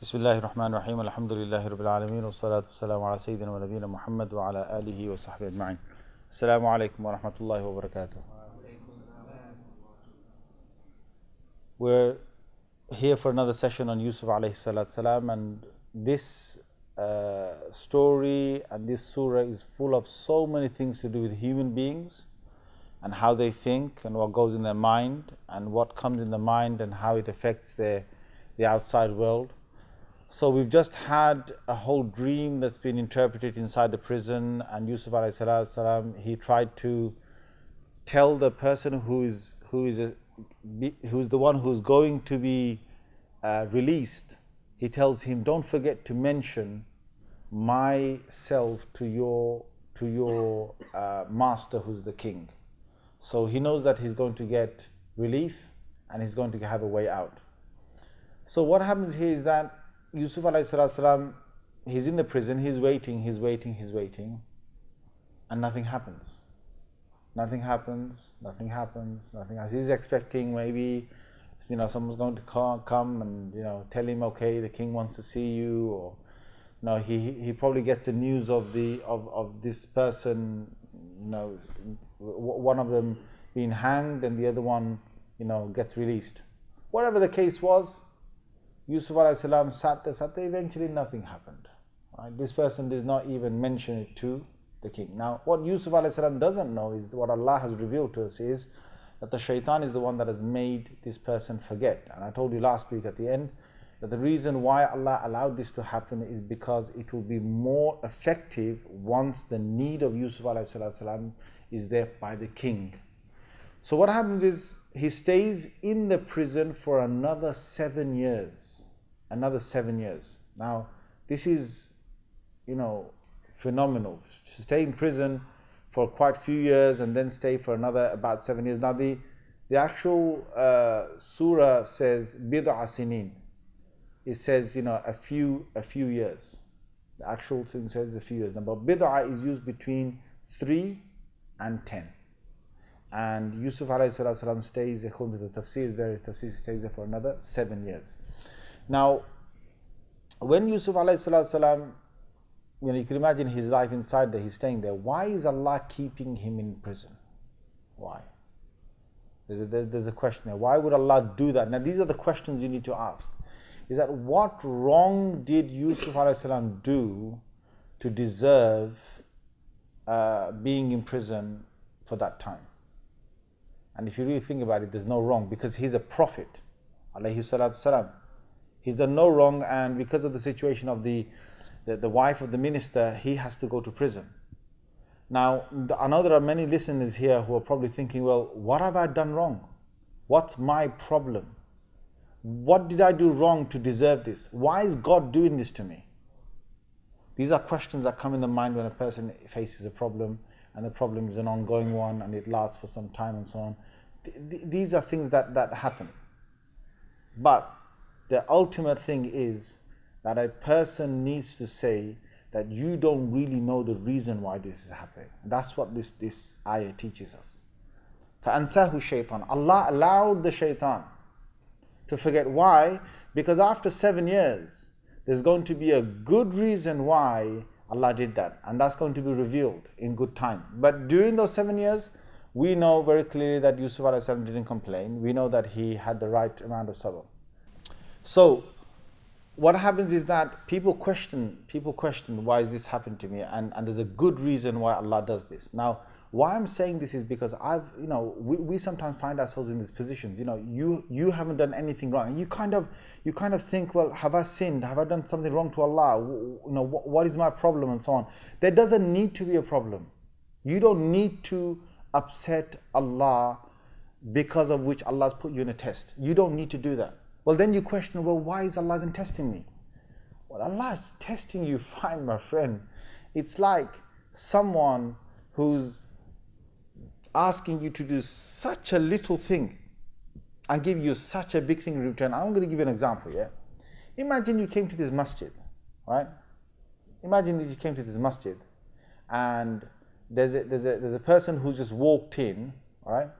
Bismillahir Rahmanir Rahim. Alhamdulillahi Rabbil Alameen. Wassalatu wassalamu ala Sayyidina wa Nabiyyina Muhammad wa ala alihi wa sahbihi ajma'in. Assalamu alaikum wa rahmatullahi wa barakatuh. We're here for another session on Yusuf alayhi salatu salam, and this story and this surah is full of so many things to do with human beings and how they think and what goes in their mind and what comes in the mind and how it affects the outside world. So we've just had a whole dream that's been interpreted inside the prison, and Yusuf alayhi salatu salam, he tried to tell the person who's the one who's going to be released. He tells him, don't forget to mention myself to your master, who's the king. So he knows that he's going to get relief and he's going to have a way out. So what happens here is that Yusuf alayhi salatu salam, he's in the prison, he's waiting, and nothing happens. Nothing happens. He's expecting maybe, someone's going to come and, tell him, okay, the king wants to see you, or, he probably gets the news of this person, one of them being hanged and the other one, gets released. Whatever the case was, Yusuf alayhi salam sat there, eventually nothing happened. Right? This person did not even mention it to the king. Now, what Yusuf alayhi salam doesn't know is what Allah has revealed to us is that the shaitan is the one that has made this person forget. And I told you last week at the end that the reason why Allah allowed this to happen is because it will be more effective once the need of Yusuf alayhi salam is there by the king. So what happens is he stays in the prison for another 7 years. Now, this is, phenomenal. To stay in prison for quite a few years and then stay for another about 7 years. Now, the actual surah says bid'a sinin. It says, a few years. The actual thing says a few years. Now, but bid'a is used between 3 and 10. And Yusuf alayhi salam stays, according to the tafsir, various tafsirs, stays there for another 7 years. Now, when Yusuf alayhi salam, you can imagine his life inside there, he's staying there. Why is Allah keeping him in prison? Why? There's a question there. Why would Allah do that? Now, these are the questions you need to ask. Is that what wrong did Yusuf alayhi salam do to deserve being in prison for that time? And if you really think about it, there's no wrong, because he's a prophet, alayhi salatu salam. He's done no wrong, and because of the situation of the wife of the minister, he has to go to prison. Now, I know there are many listeners here who are probably thinking, well, what have I done wrong? What's my problem? What did I do wrong to deserve this? Why is God doing this to me? These are questions that come in the mind when a person faces a problem, and the problem is an ongoing one, and it lasts for some time and so on. These are things that happen. But the ultimate thing is that a person needs to say that you don't really know the reason why this is happening. That's what this ayah teaches us. فَأَنْسَاهُ الشَّيْطَانُ. Allah allowed the shaitan to forget. Why? Because after 7 years, there's going to be a good reason why Allah did that, and that's going to be revealed in good time. But during those 7 years, we know very clearly that Yusuf alayhi salam didn't complain. We know that he had the right amount of sabr. So what happens is that people question why is this happened to me, and there's a good reason why Allah does this. Now, why I'm saying this is because we sometimes find ourselves in these positions. You haven't done anything wrong, and you kind of think, well, have I sinned? Have I done something wrong to Allah? What is my problem, and so on. There doesn't need to be a problem. You don't need to upset Allah because of which Allah has put you in a test. You don't need to do that. Well, then you question, well, why is Allah then testing me? Well, Allah is testing you fine, my friend. It's like someone who's asking you to do such a little thing and give you such a big thing in return. I'm going to give you an example, yeah? Imagine you came to this masjid, right? Imagine that you came to this masjid and there's a person who just walked in, right?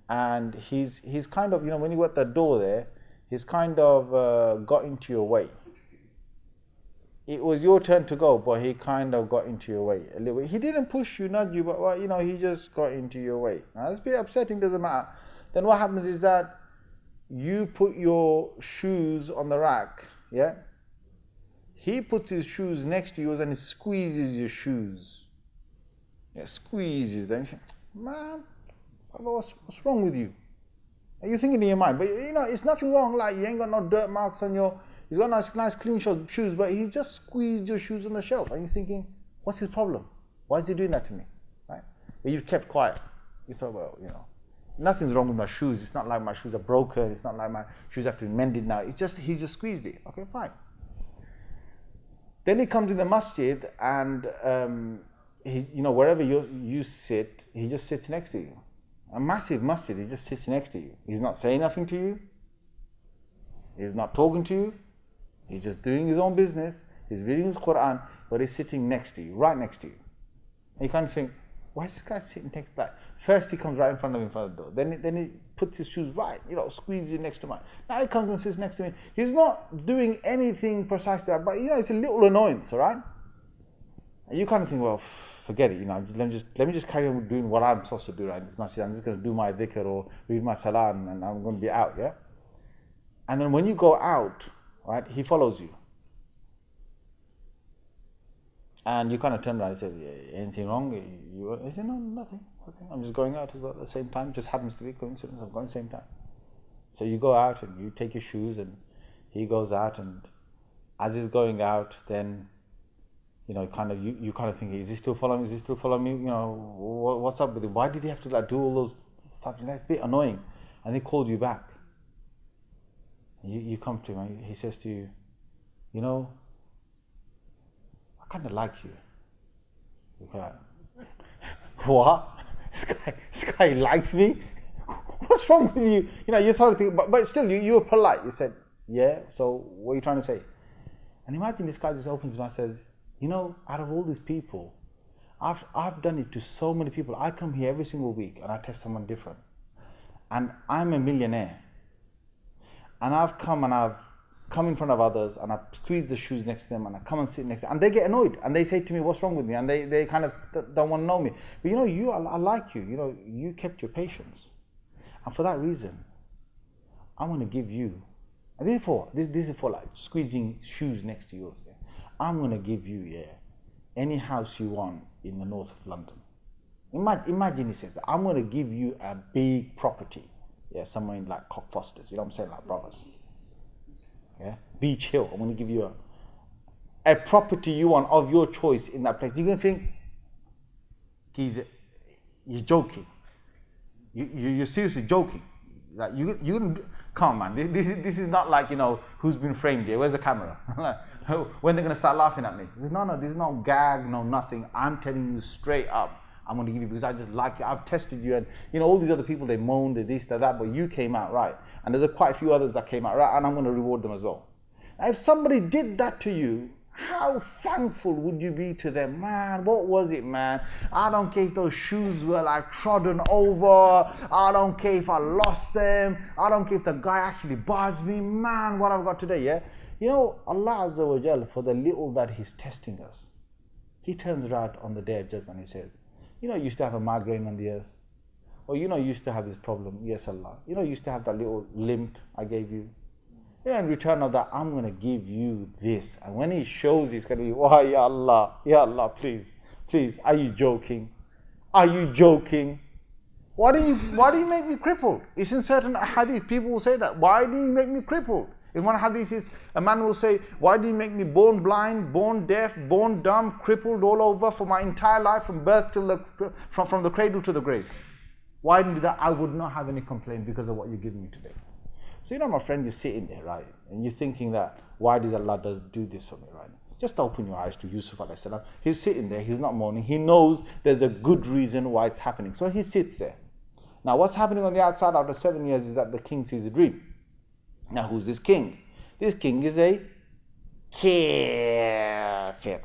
And he's kind of, when you got that door there, he's kind of got into your way. it was your turn to go, but he kind of got into your way a little bit. He didn't push you, nudge you, but well, you know, he just got into your way. Now, that's a bit upsetting, doesn't matter. Then what happens is that you put your shoes on the rack, yeah? He puts his shoes next to yours and he squeezes your shoes. Yeah, squeezes them. Man, what's wrong with you? Are you thinking in your mind? But you know, it's nothing wrong. Like, you ain't got no dirt marks on your... He's got nice clean shoes, but he just squeezed your shoes on the shelf. And you're thinking, what's his problem? Why is he doing that to me? Right? But you've kept quiet. You thought, well, you know, nothing's wrong with my shoes. It's not like my shoes are broken. It's not like my shoes have to be mended now. It's just, he just squeezed it. Okay, fine. Then he comes in the masjid and, he, you know, wherever you sit, he just sits next to you. A massive masjid, he just sits next to you. He's not saying nothing to you. He's not talking to you. He's just doing his own business. He's reading his Quran, but he's sitting next to you, right next to you. And you kind of think, why is this guy sitting next to that? First he comes right in front of the door. Then he puts his shoes right, you know, squeezes it next to mine. Now he comes and sits next to me. He's not doing anything precisely that, but you know, it's a little annoyance, all right? And you kind of think, well, forget it, you know, let me just carry on doing what I'm supposed to do right in this masjid. I'm just going to do my dhikr or read my salah and I'm going to be out, yeah? And then when you go out, right, he follows you. And you kind of turn around and say, yeah, anything wrong? He said, no, nothing. Okay. I'm just going out as well at the same time. Just happens to be a coincidence. I'm going at the same time. So you go out and you take your shoes and he goes out, and as he's going out, then, you know, you kind of think, is he still following me? Is he still following me? You know, what's up with him? Why did he have to like do all those stuff? You know, it's a bit annoying. And he called you back. You come to him and he says to you, you know, I kind of like you. You're like, what? This guy likes me? What's wrong with you? You know, you thought, but still, you were polite. You said, yeah, so what are you trying to say? And imagine this guy just opens his mouth and says, you know, out of all these people, I've done it to so many people. I come here every single week and I test someone different. And I'm a millionaire. And I've come in front of others and I've squeezed the shoes next to them and I come and sit next to them. And they get annoyed and they say to me, what's wrong with me? And they kind of don't want to know me. But you know, I like you. You know, you kept your patience. And for that reason, I'm going to give you, and this is for like squeezing shoes next to yours. Yeah? I'm going to give you, yeah, any house you want in the north of London. Imagine he says that. I'm going to give you a big property. Yeah, somewhere in like Cockfosters, you know what I'm saying, like brothers. Yeah, Beach Hill. I'm going to give you a property you want of your choice in that place. You're going to think, you're joking. You're seriously joking. Like you come on, man. This is not like, you know, who's been framed here. Where's the camera? When they're going to start laughing at me? No, this is no gag, no nothing. I'm telling you straight up. I'm going to give you because I just like you. I've tested you, and you know all these other people, they moaned, they this, that, but you came out right. And there's quite a few others that came out right, and I'm going to reward them as well. Now, if somebody did that to you, how thankful would you be to them? Man, what was it, man? I don't care if those shoes were like trodden over. I don't care if I lost them. I don't care if the guy actually barged me. Man, what I've got today, yeah? You know, Allah Azza wa Jal, for the little that He's testing us, He turns around on the Day of Judgment and He says, you know, you used to have a migraine on the earth. Or you know, you used to have this problem. Yes, Allah. You know, you used to have that little limp I gave you. You know, in return of that, I'm going to give you this. And when He shows, He's going to be, why, Ya Allah, please, are you joking? Are you joking? Why do you make me crippled? It's in certain hadith, people will say that. Why do you make me crippled? In one hadith, a man will say, why do you make me born blind, born deaf, born dumb, crippled all over for my entire life, from birth till from the cradle to the grave? Why didn't you do that? I would not have any complaint because of what you're giving me today. So you know, my friend, you're sitting there, right? And you're thinking that, why does Allah do this for me, right? Just open your eyes to Yusuf alayhi salam. He's sitting there, he's not mourning. He knows there's a good reason why it's happening. So he sits there. Now what's happening on the outside after 7 years is that the king sees a dream. Now who's this king? This king is a kafir.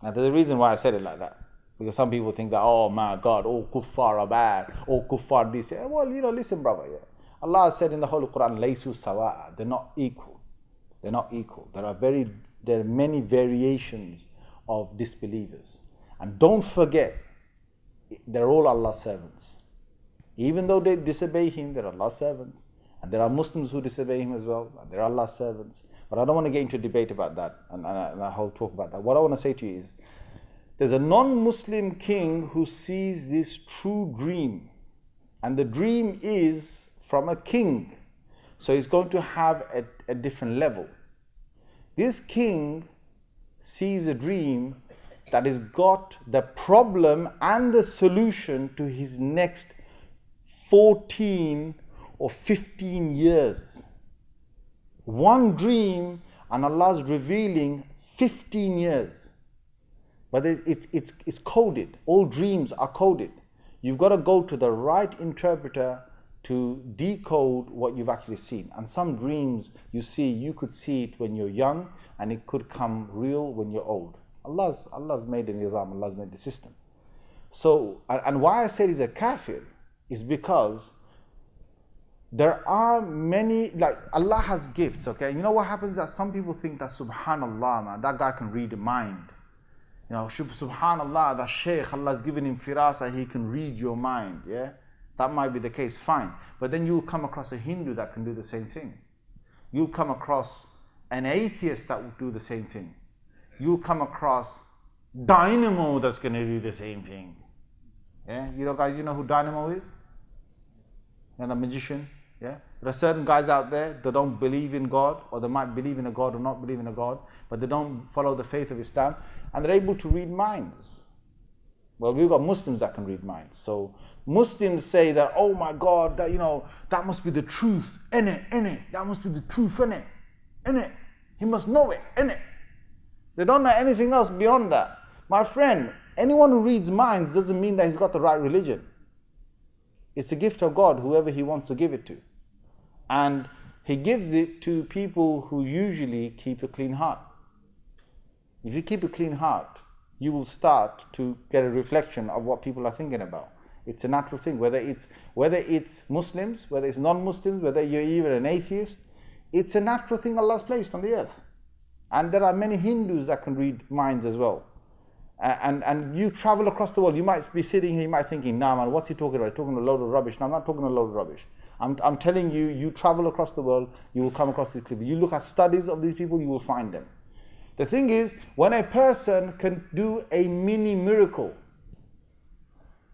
Now there's a reason why I said it like that. Because some people think that, oh my God, all kuffar are bad, all kuffar this. Well, you know, listen brother, yeah. Allah said in the Holy Quran, Laysu sawa'a, they're not equal. They're not equal. There are very there are many variations of disbelievers. And don't forget, they're all Allah's servants. Even though they disobey Him, they're Allah's servants. And there are Muslims who disobey Him as well, and they're Allah's servants. But I don't want to get into debate about that, and a whole talk about that. What I want to say to you is, there's a non-Muslim king who sees this true dream. And the dream is from a king. So he's going to have a different level. This king sees a dream that has got the problem and the solution to his next 14 or 15 years. One dream, and Allah's revealing 15 years. But it's coded. All dreams are coded. You've got to go to the right interpreter to decode what you've actually seen. And some dreams you see, you could see it when you're young, and it could come real when you're old. Allah's made the nizam, Allah's made the system. So, and why I said he's a kafir is because there are many, like Allah has gifts, okay? You know what happens? That some people think that subhanallah, man, that guy can read the mind. You know, subhanallah, that Shaykh, Allah's given him firasa, he can read your mind, yeah? That might be the case, fine. But then you'll come across a Hindu that can do the same thing. You'll come across an atheist that will do the same thing. You'll come across Dynamo that's going to do the same thing. Yeah, you know, guys, you know who Dynamo is? You know, the magician. Yeah, there are certain guys out there that don't believe in God, or they might believe in a God or not believe in a God, but they don't follow the faith of Islam, and they're able to read minds. Well, we've got Muslims that can read minds. So Muslims say that, oh my God, that, you know, that must be the truth, innit? That must be the truth, innit? He must know it, innit? They don't know anything else beyond that. My friend, anyone who reads minds doesn't mean that he's got the right religion. It's a gift of God, whoever He wants to give it to. And He gives it to people who usually keep a clean heart. If you keep a clean heart, you will start to get a reflection of what people are thinking about. It's a natural thing, whether it's Muslims, whether it's non-Muslims, whether you're even an atheist, it's a natural thing Allah's placed on the earth. And there are many Hindus that can read minds as well. And you travel across the world, you might be sitting here, you might be thinking, nah man, what's he talking about? He's talking a load of rubbish. No, I'm not talking a load of rubbish. I'm telling you, you travel across the world, you will come across these people. You look at studies of these people, you will find them. The thing is, when a person can do a mini miracle,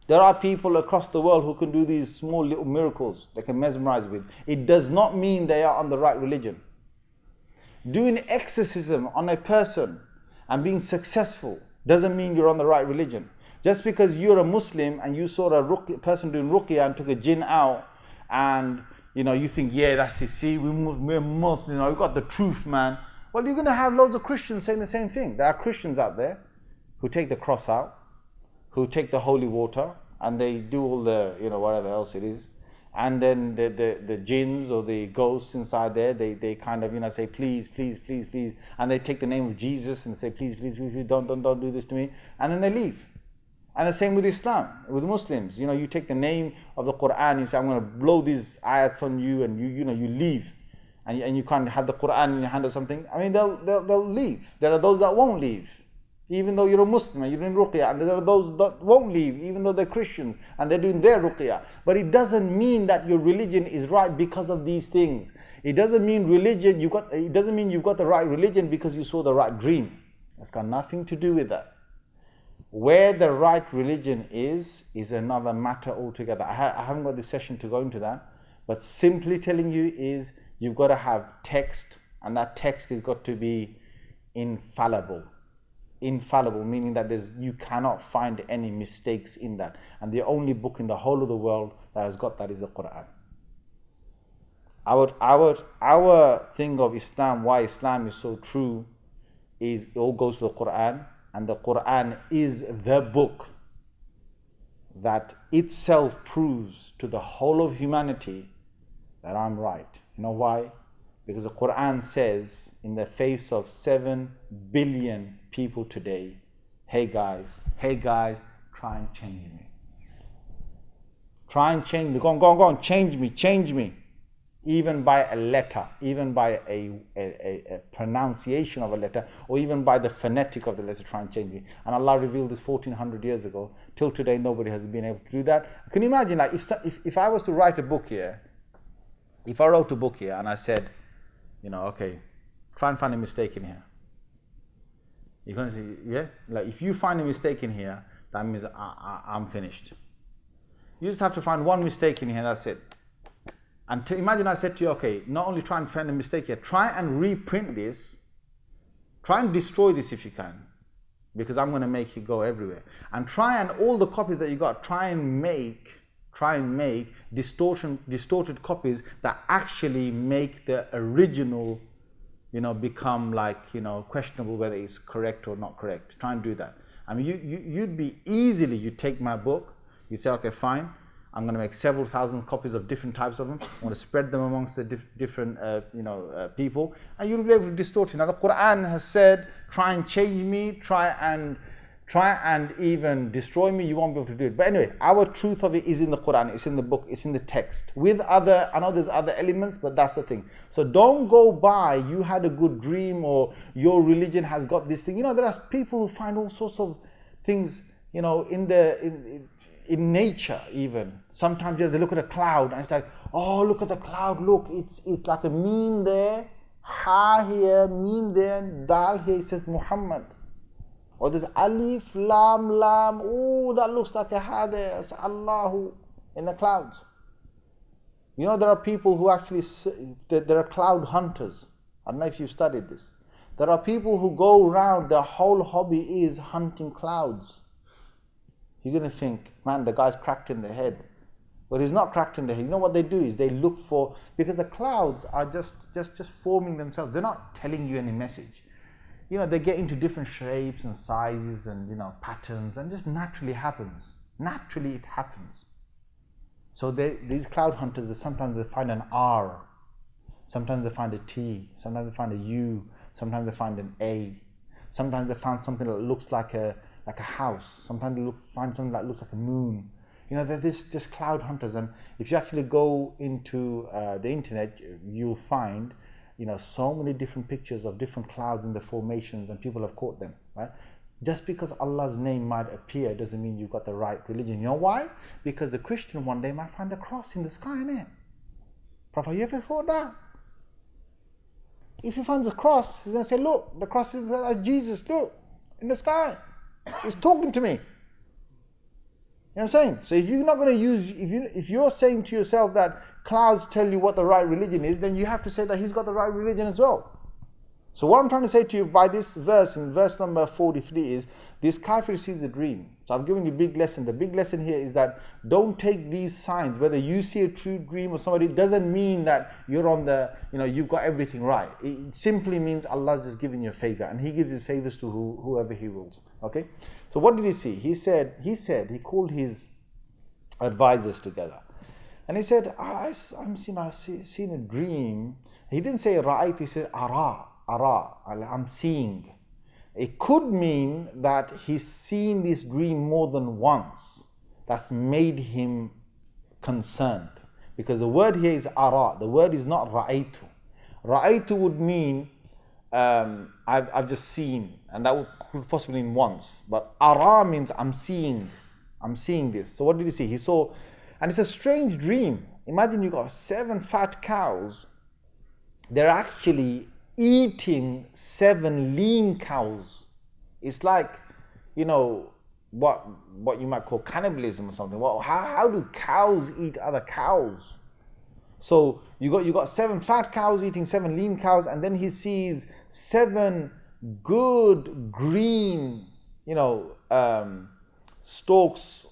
there are people across the world who can do these small little miracles they can mesmerize with. It does not mean they are on the right religion. Doing exorcism on a person and being successful doesn't mean you're on the right religion. Just because you're a Muslim and you saw a person doing ruqyah and took a jinn out, and you know, you think, yeah, that's it, see, we're Muslim, you know, we've got the truth, man. Well, you're going to have loads of Christians saying the same thing. There are Christians out there who take the cross out, who take the holy water, and they do all the, you know, whatever else it is. And then the jinns or the ghosts inside there, they kind of, you know, say, please, please, please, please. And they take the name of Jesus and say, please, please, please, please, don't do this to me. And then they leave. And the same with Islam, with Muslims. You know, you take the name of the Quran, you say, I'm going to blow these ayats on you, and you know, you leave. And you can't have the Quran in your hand or something. I mean, they'll leave. There are those that won't leave, even though you're a Muslim and you're doing ruqyah. And there are those that won't leave, even though they're Christians and they're doing their ruqyah. But it doesn't mean that your religion is right because of these things. It doesn't mean it doesn't mean you've got the right religion because you saw the right dream. It's got nothing to do with that. Where the right religion is another matter altogether. I haven't got this session to go into that, but simply telling you is you've got to have text, and that text has got to be infallible. Infallible, meaning that you cannot find any mistakes in that. And the only book in the whole of the world that has got that is the Quran. Our thing of Islam, why Islam is so true, is it all goes to the Quran, and the Quran is the book that itself proves to the whole of humanity that I'm right. You know why? Because the Quran says, in the face of 7 billion people today, hey guys, try and change me. Try and change me. Go on, change me. even by a letter, even by a pronunciation of a letter, or even by the phonetic of the letter, try and change it. And Allah revealed this 1400 years ago. Till today, nobody has been able to do that. Can you imagine, like, if I was to write a book here, if I wrote a book here and I said, you know, okay, try and find a mistake in here. You're going to say, yeah? Like, if you find a mistake in here, that means I'm finished. You just have to find one mistake in here, that's it. And to imagine I said to you, okay, not only try and find a mistake here, try and reprint this, try and destroy this if you can, because I'm going to make it go everywhere. And try and all the copies that you got, try and make distorted copies that actually make the original, you know, become like, you know, questionable whether it's correct or not correct. Try and do that. I mean, you'd be easily, you take my book, you say, okay, fine, I'm going to make several thousand copies of different types of them. I'm going to spread them amongst the different people, and you'll be able to distort it. Now the Quran has said, try and change me, try and even destroy me, you won't be able to do it. But anyway, our truth of it is in the Quran, it's in the book, it's in the text. With other, I know there's other elements, but that's the thing. So don't go by, you had a good dream, or your religion has got this thing. You know, there are people who find all sorts of things, you know, in nature even. Sometimes they look at a cloud and it's like, oh, look at the cloud, look, it's like a meme there, ha here, meme there, and dal here, it says Muhammad. Or there's alif, lam, lam, oh, that looks like a ha there, it's Allahu in the clouds. You know, there are people who actually, there are cloud hunters. I don't know if you've studied this. There are people who go around, their whole hobby is hunting clouds. You're going to think, man, the guy's cracked in the head. But he's not cracked in the head. You know what they do is they look for, because the clouds are just forming themselves. They're not telling you any message. You know, they get into different shapes and sizes and, you know, patterns, and just naturally happens. Naturally it happens. So these cloud hunters, sometimes they find an R, sometimes they find a T, sometimes they find a U, sometimes they find an A, sometimes they find something that looks like a house, sometimes they find something that looks like a moon. You know, they're just cloud hunters. And if you actually go into the internet, you'll find, you know, so many different pictures of different clouds and the formations, and people have caught them, right? Just because Allah's name might appear doesn't mean you've got the right religion. You know why? Because the Christian one day might find the cross in the sky, innit? Prophet, you ever thought that? If he finds the cross, he's going to say, look, the cross is Jesus, look, in the sky. He's talking to me. You know what I'm saying? So if you're not going to use, if you're saying to yourself that clouds tell you what the right religion is, then you have to say that he's got the right religion as well. So what I'm trying to say to you by this verse, in verse number 43, is this kafir sees a dream. So I've given you a big lesson. The big lesson here is that don't take these signs, whether you see a true dream or somebody, it doesn't mean that you're on the, you know, you've got everything right. It simply means Allah's just giving you a favor, and He gives His favors to whoever He wills. Okay? So what did he see? He he called his advisors together. And he said, I've seen a dream. He didn't say ra'ayt, he said ara, I'm seeing. It could mean that he's seen this dream more than once. That's made him concerned. Because the word here is ara, the word is not ra'aytu. Ra'aytu would mean I've just seen, and that could possibly mean once. But ara means I'm seeing this. So what did he see? He saw, and it's a strange dream. Imagine you got 7 fat cows. They're actually eating 7 lean cows. It's like, you know, what you might call cannibalism or something. Well, how do cows eat other cows? So you got 7 fat cows eating 7 lean cows, and then he sees 7 good green, you know, stalks,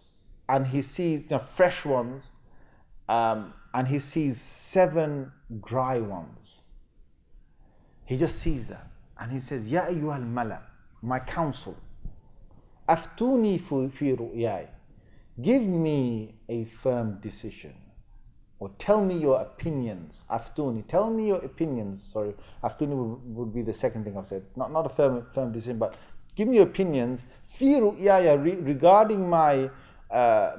and he sees, you know, fresh ones, and he sees 7 dry ones. He just sees that, and he says, Ya ayyuhal mala, my counsel, aftuni fi ru'yai, give me a firm decision, or tell me your opinions. Aftuni, tell me your opinions. Sorry, aftuni would be the second thing I've said. Not a firm decision, but give me your opinions. Fi ru'yaya, regarding my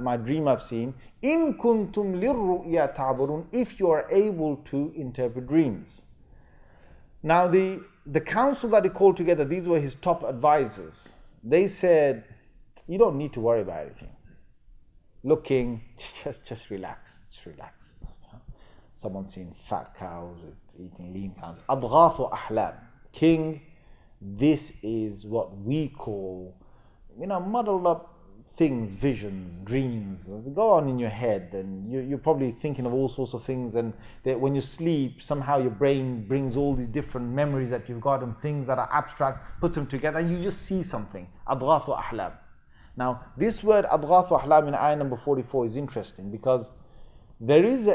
my dream I've seen. In kuntum lirru'ya ta'burun, if you are able to interpret dreams. Now the council that he called together, these were his top advisors. They said, you don't need to worry about anything. Look, king, just relax, just relax. Someone's seen fat cows eating lean cows. Adghathu ahlam. King, this is what we call, muddled up things, visions, dreams. They go on in your head, and you're probably thinking of all sorts of things, and when you sleep, somehow your brain brings all these different memories that you've got and things that are abstract, puts them together, and you just see something. Adghathu ahlam. Now, this word adghathu ahlam in ayah number 44 is interesting, because there is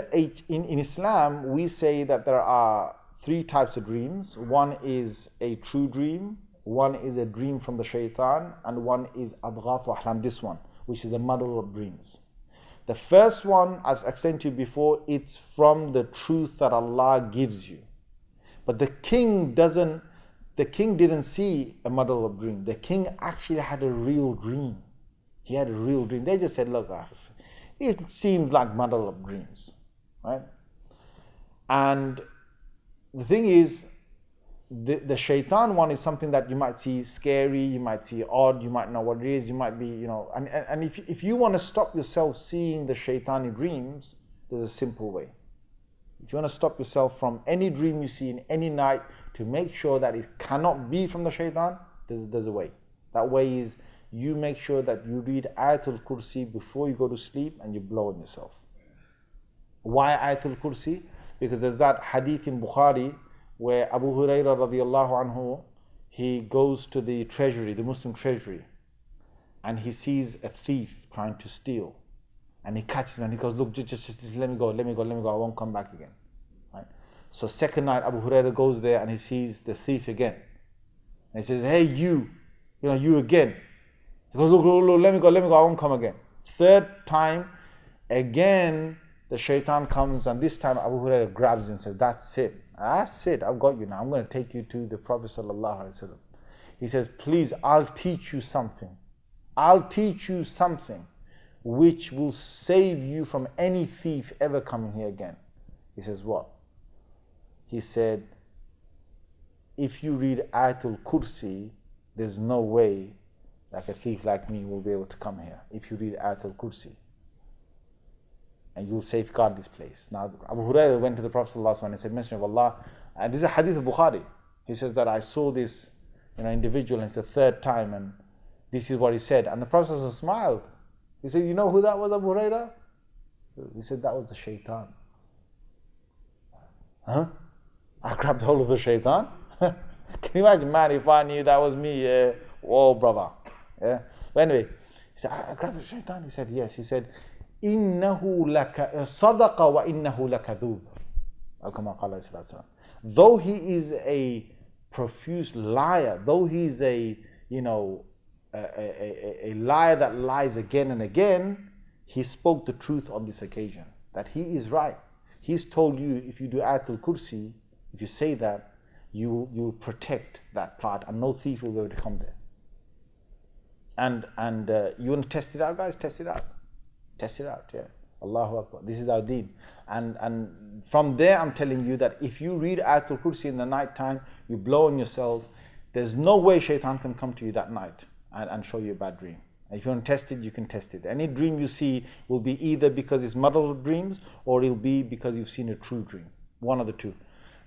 in Islam, we say that there are three types of dreams. One is a true dream, one is a dream from the shaitan, and one is adghathu ahlam, this one, which is the muddle of dreams. The first one, I've explained to you before, it's from the truth that Allah gives you. But the king didn't see a muddle of dream. The king actually had a real dream. He had a real dream. They just said, look, it seemed like muddle of dreams, right? And the thing is, the shaitan one is something that you might see scary, you might see odd, you might know what it is, you might be, and if you want to stop yourself seeing the shaitani dreams, there's a simple way. If you want to stop yourself from any dream you see in any night to make sure that it cannot be from the shaitan, there's a way. That way is, you make sure that you read Ayatul Kursi before you go to sleep and you blow on yourself. Why Ayatul Kursi? Because there's that hadith in Bukhari where Abu Hurairah radiallahu anhu, he goes to the treasury, the Muslim treasury, and he sees a thief trying to steal. And he catches him and he goes, look, just let me go, I won't come back again. Right? So second night, Abu Hurairah goes there and he sees the thief again. And he says, hey, you again. He goes, look, let me go, I won't come again. Third time, again, the shaitan comes, and this time Abu Hurairah grabs him and says, that's it, I've got you now. I'm going to take you to the Prophet sallallahu alaihi wasallam. He says, please, I'll teach you something. I'll teach you something which will save you from any thief ever coming here again. He says, what? He said, if you read Ayatul Kursi, there's no way like a thief like me will be able to come here if you read Ayatul Kursi. And you'll safeguard this place. Now, Abu Hurairah went to the Prophet ﷺ and said, Messenger of Allah, and this is a hadith of Bukhari. He says that I saw this individual, and it's the third time, and this is what he said. And the Prophet ﷺ smiled. He said, you know who that was, Abu Hurairah? He said, that was the shaitan. Huh? I grabbed hold of the shaitan? Can you imagine, man, if I knew that was me? Whoa, brother. Yeah. But anyway, he said, I grabbed the shaitan. He said, yes. He said, innahu laka sadaqa wa innahu lakadhub. Though he is a profuse liar, though he is a liar that lies again and again, he spoke the truth on this occasion, that he is right. He's told you, if you do Ayatul Kursi, if you say that, you protect that part, and no thief will be able to come there. And you want to test it out, guys? Test it out. Test it out, yeah. Allahu Akbar. This is our deen. And from there, I'm telling you that if you read Ayatul Kursi in the night time, you blow on yourself, there's no way shaitan can come to you that night and show you a bad dream. And if you want to test it, you can test it. Any dream you see will be either because it's muddled dreams, or it'll be because you've seen a true dream. One of the two.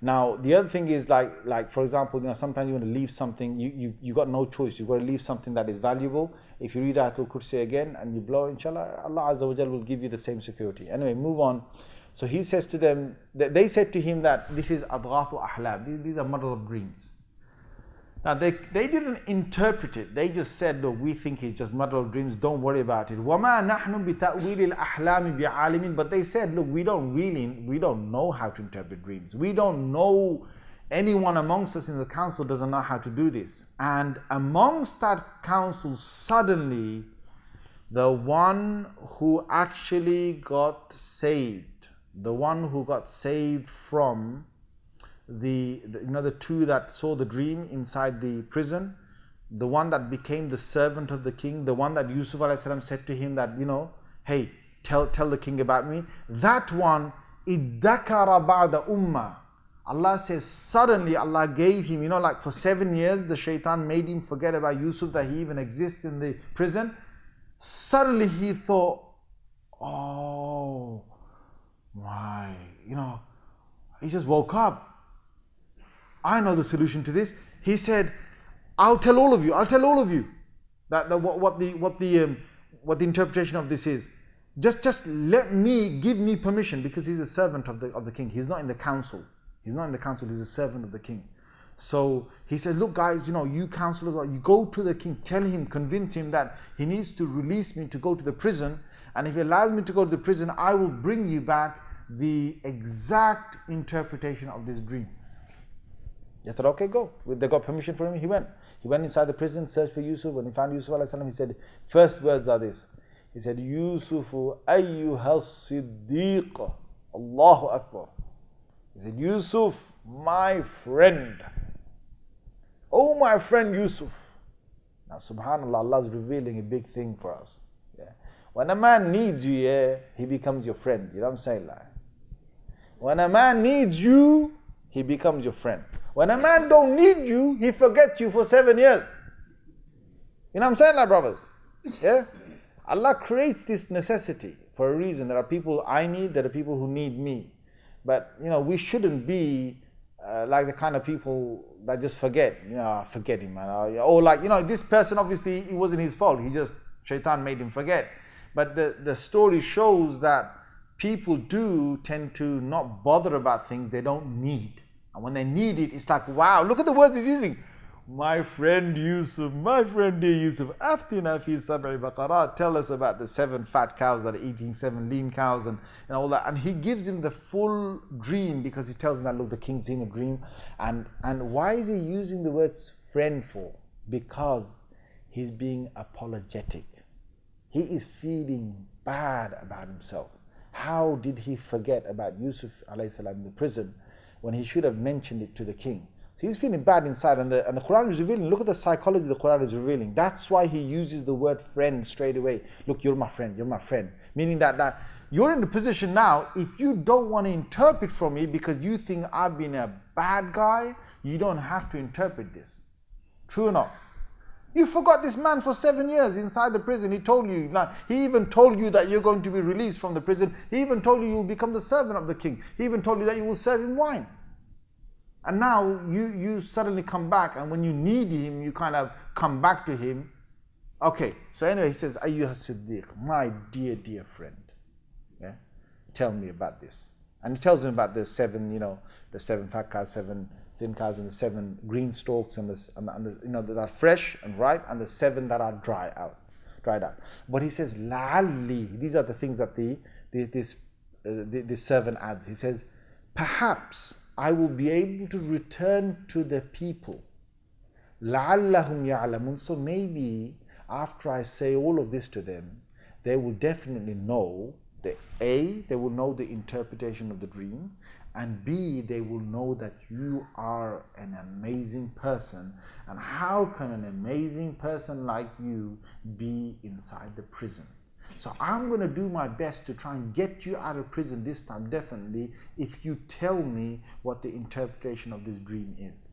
Now, the other thing is like for example, sometimes you want to leave something, you got no choice. You've got to leave something that is valuable. If you read Ayatul Kursi again and you blow, inshallah, Allah Azza wa Jal will give you the same security. Anyway, move on. So he says to them, they said to him that this is adghathu ahlam. These are muddle of dreams. Now, they didn't interpret it. They just said, look, we think it's just muddle of dreams. Don't worry about it. وَمَا نَحْنُ بِتَأْوِيلِ الْأَحْلَامِ بِعَالِمٍ. But they said, look, we don't know how to interpret dreams. We don't know, anyone amongst us in the council doesn't know how to do this. And amongst that council, suddenly, the one who actually got saved, from the two that saw the dream inside the prison, the one that became the servant of the king, the one that Yusuf alayhi salam said to him that, hey, tell the king about me. That one, iddakara ba'da ummah. Allah says suddenly Allah gave him, like for 7 years the shaitan made him forget about Yusuf, that he even exists in the prison. Suddenly he thought, oh my, he just woke up. I know the solution to this. He said, I'll tell all of you that what the interpretation of this is. Just give me permission, because he's a servant of the king. He's not in the council. He's a servant of the king. So he said, look guys, you counselors, you go to the king, tell him, convince him that he needs to release me to go to the prison. And if he allows me to go to the prison, I will bring you back the exact interpretation of this dream. They thought, okay, go. They got permission from him. He went. He went inside the prison, searched for Yusuf. When he found Yusuf alayhi salam, he said, first words are this. He said, Yusufu ayyuha siddiq. Allahu Akbar. He said, Yusuf, my friend. Oh, my friend Yusuf. Now, subhanAllah, Allah is revealing a big thing for us. Yeah. When a man needs you, he becomes your friend. You know what I'm saying? When a man needs you, he becomes your friend. When a man don't need you, he forgets you for 7 years. You know what I'm saying, brothers? Yeah? Allah creates this necessity for a reason. There are people I need, there are people who need me. But, we shouldn't be like the kind of people that just forget. Forget him, man. Or this person, obviously, it wasn't his fault. Shaitan made him forget. But the story shows that people do tend to not bother about things they don't need. And when they need it, it's like, wow, look at the words he's using. My friend Yusuf, my friend dear Yusuf, aftina fi sab'i baqarat, tell us about the 7 fat cows that are eating 7 lean cows and all that. And he gives him the full dream, because he tells him that, look, the king's seen a dream. And why is he using the words friend for? Because he's being apologetic. He is feeling bad about himself. How did he forget about Yusuf alayhi salam in the prison when he should have mentioned it to the king? So he's feeling bad inside, and the Quran is revealing. Look at the psychology the Quran is revealing. That's why he uses the word friend straight away. Look, you're my friend, Meaning that you're in the position now, if you don't want to interpret from me because you think I've been a bad guy, you don't have to interpret this. True or not? You forgot this man for 7 years inside the prison. He told you, he even told you that you're going to be released from the prison. He even told you you'll become the servant of the king. He even told you that you will serve him wine. And now you suddenly come back, and when you need him, you kind of come back to him. Okay, so anyway, he says, Ayyuha Siddiq, my dear friend. Yeah? Tell me about this. And he tells him about the 7, the 7 fat cows, 7 thin cows, and the 7 green stalks, and the that are fresh and ripe, and the 7 that are dried out. But he says, La'alli, these are the things that this servant adds. He says, perhaps I will be able to return to the people. لَعَلَّهُمْ يَعْلَمُونَ. So maybe after I say all of this to them, they will definitely know that A, they will know the interpretation of the dream, and B, they will know that you are an amazing person. And how can an amazing person like you be inside the prison? So I'm going to do my best to try and get you out of prison this time, definitely, if you tell me what the interpretation of this dream is.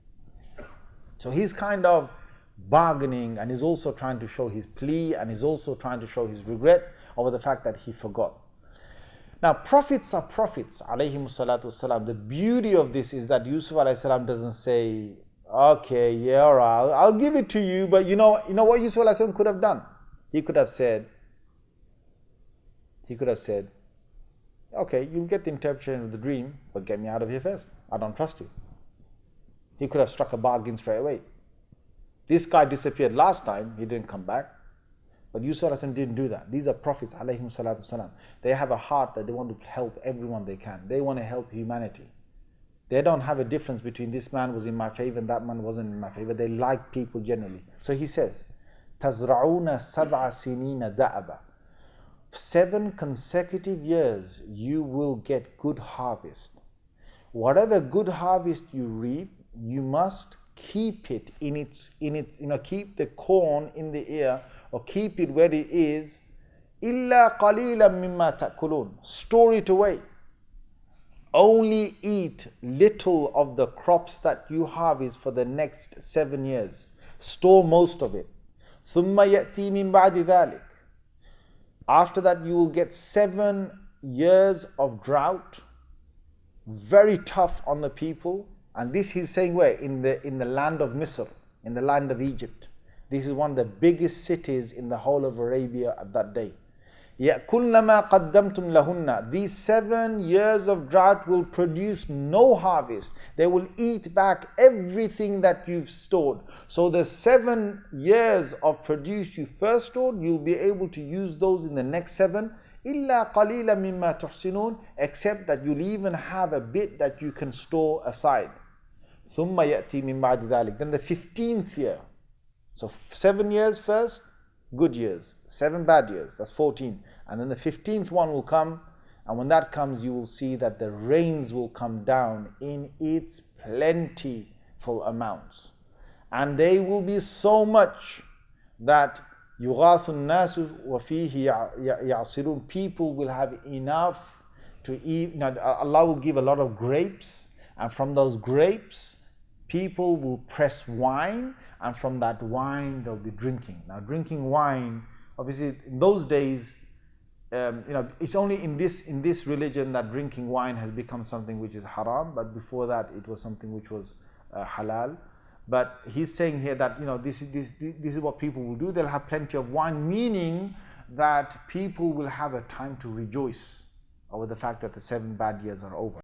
So he's kind of bargaining, and he's also trying to show his plea, and he's also trying to show his regret over the fact that he forgot. Now, prophets are prophets, alayhimu salatu wasalam. The beauty of this is that Yusuf alayhi salam doesn't say, okay, yeah, all right, I'll give it to you, but you know what Yusuf alayhi salam could have done? He could have said, okay, you'll get the interpretation of the dream, but get me out of here first. I don't trust you. He could have struck a bargain straight away. This guy disappeared last time, he didn't come back. But Yusuf didn't do that. These are prophets, alayhim salatu salam. They have a heart that they want to help everyone they can. They want to help humanity. They don't have a difference between this man was in my favor and that man wasn't in my favor. They like people generally. So he says, تَزْرَعُونَ سَبْعَ سِنِينَ دَأَبًا. 7 consecutive years you will get good harvest. Whatever good harvest you reap, you must keep it in its, keep the corn in the ear, or keep it where it is. إِلَّا قَلِيلًا مِمَّا تَأْكُلُونَ. Store it away. Only eat little of the crops that you harvest for the next 7 years. Store most of it. ثُمَّ يَأْتِي مِن بَعْدِ ذَلِكَ. After that you will get 7 years of drought, very tough on the people. And this he's saying where? In the land of Misr, in the land of Egypt. This is one of the biggest cities in the whole of Arabia at that day. يَأْكُلْنَ مَا قَدَّمْتُمْ لَهُنَّ. These 7 years of drought will produce no harvest. They will eat back everything that you've stored. So the 7 years of produce you first stored, you'll be able to use those in the next 7. إِلَّا قَلِيلًا مِمَّا تُحْسِنُونَ. Except that you'll even have a bit that you can store aside. ثُمَّ يَأْتِي مِن بَعْدِ ذَلِكَ. Then the 15th year. So 7 years first, good years. 7 bad years, that's 14. And then the 15th one will come, and when that comes, you will see that the rains will come down in its plentiful amounts. And they will be so much that يُغَاثُ النَّاسُ وَفِيهِ يَعْصِرُونَ. People will have enough to eat. Now, Allah will give a lot of grapes, and from those grapes, people will press wine, and from that wine they'll be drinking. Now, drinking wine, obviously, in those days, it's only in this religion that drinking wine has become something which is haram. But before that, it was something which was halal. But he's saying here that this is what people will do. They'll have plenty of wine, meaning that people will have a time to rejoice over the fact that the 7 bad years are over.